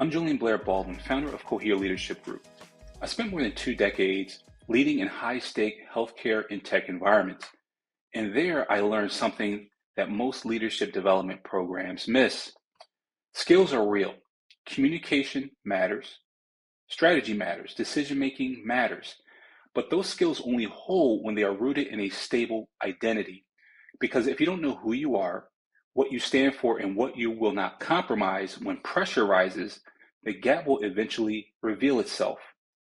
I'm Julian Blair Baldwin, founder of Cohere Leadership Group. I spent more than 2 decades leading in high-stake healthcare and tech environments. And there I learned something that most leadership development programs miss. Skills are real. Communication matters. Strategy matters. Decision-making matters. But those skills only hold when they are rooted in a stable identity. Because if you don't know who you are, what you stand for, and what you will not compromise when pressure rises, the gap will eventually reveal itself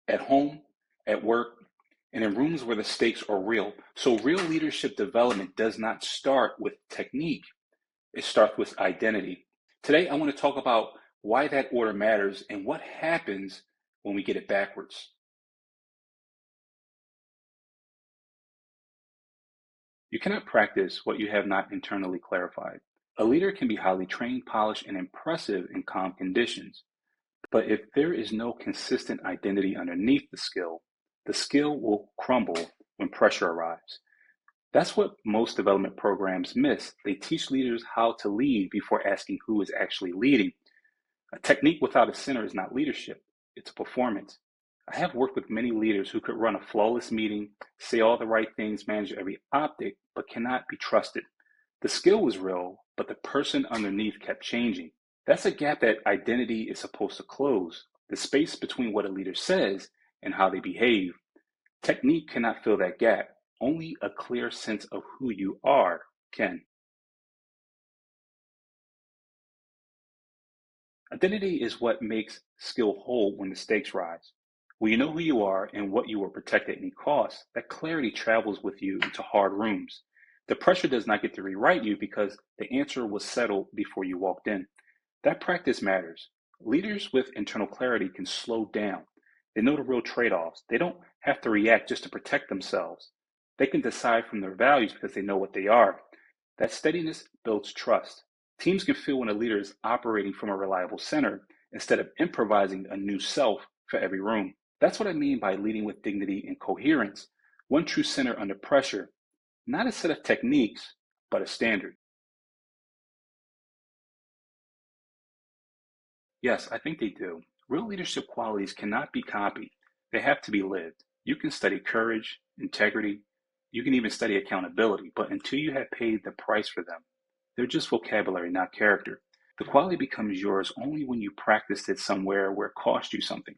at home, at work, and in rooms where the stakes are real. So real leadership development does not start with technique. It starts with identity. Today, I want to talk about why that order matters and what happens when we get it backwards. You cannot practice what you have not internally clarified. A leader can be highly trained, polished, and impressive in calm conditions. But if there is no consistent identity underneath the skill will crumble when pressure arrives. That's what most development programs miss. They teach leaders how to lead before asking who is actually leading. A technique without a center is not leadership, it's a performance. I have worked with many leaders who could run a flawless meeting, say all the right things, manage every optic, but cannot be trusted. The skill was real, but the person underneath kept changing. That's a gap that identity is supposed to close, the space between what a leader says and how they behave. Technique cannot fill that gap. Only a clear sense of who you are can. Identity is what makes skill whole when the stakes rise. When you know who you are and what you will protect at any cost, that clarity travels with you into hard rooms. The pressure does not get to rewrite you because the answer was settled before you walked in. That practice matters. Leaders with internal clarity can slow down. They know the real trade-offs. They don't have to react just to protect themselves. They can decide from their values because they know what they are. That steadiness builds trust. Teams can feel when a leader is operating from a reliable center instead of improvising a new self for every room. That's what I mean by leading with dignity and coherence. One true center under pressure, not a set of techniques, but a standard. Yes, I think they do. Real leadership qualities cannot be copied. They have to be lived. You can study courage, integrity, you can even study accountability, but until you have paid the price for them, they're just vocabulary, not character. The quality becomes yours only when you practiced it somewhere where it cost you something.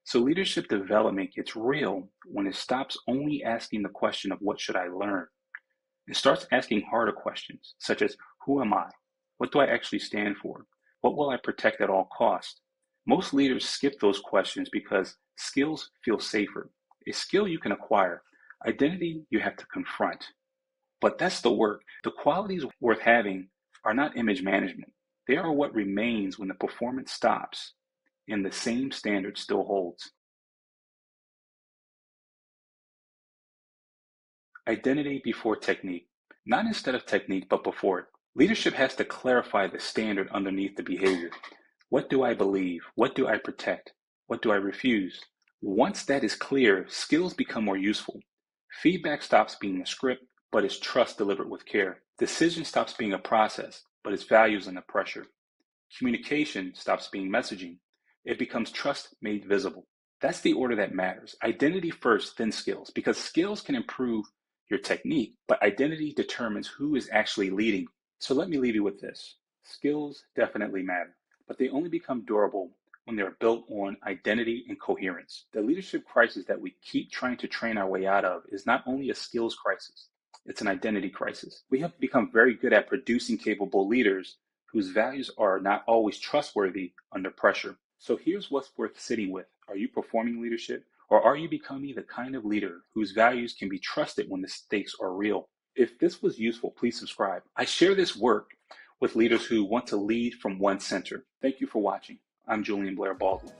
So leadership development gets real when it stops only asking the question of what should I learn. It starts asking harder questions, such as who am I? What do I actually stand for? What will I protect at all costs? Most leaders skip those questions because skills feel safer. A skill you can acquire, identity you have to confront. But that's the work. The qualities worth having are not image management. They are what remains when the performance stops and the same standard still holds. Identity before technique. Not instead of technique, but before it. Leadership has to clarify the standard underneath the behavior. What do I believe? What do I protect? What do I refuse? Once that is clear, skills become more useful. Feedback stops being a script, but is trust delivered with care. Decision stops being a process, but is values under pressure. Communication stops being messaging. It becomes trust made visible. That's the order that matters. Identity first, then skills, because skills can improve your technique, but identity determines who is actually leading. So let me leave you with this. Skills definitely matter, but they only become durable when they're built on identity and coherence. The leadership crisis that we keep trying to train our way out of is not only a skills crisis, it's an identity crisis. We have become very good at producing capable leaders whose values are not always trustworthy under pressure. So here's what's worth sitting with. Are you performing leadership, or are you becoming the kind of leader whose values can be trusted when the stakes are real? If this was useful, please subscribe. I share this work with leaders who want to lead from one center. Thank you for watching. I'm Julian Blair Baldwin.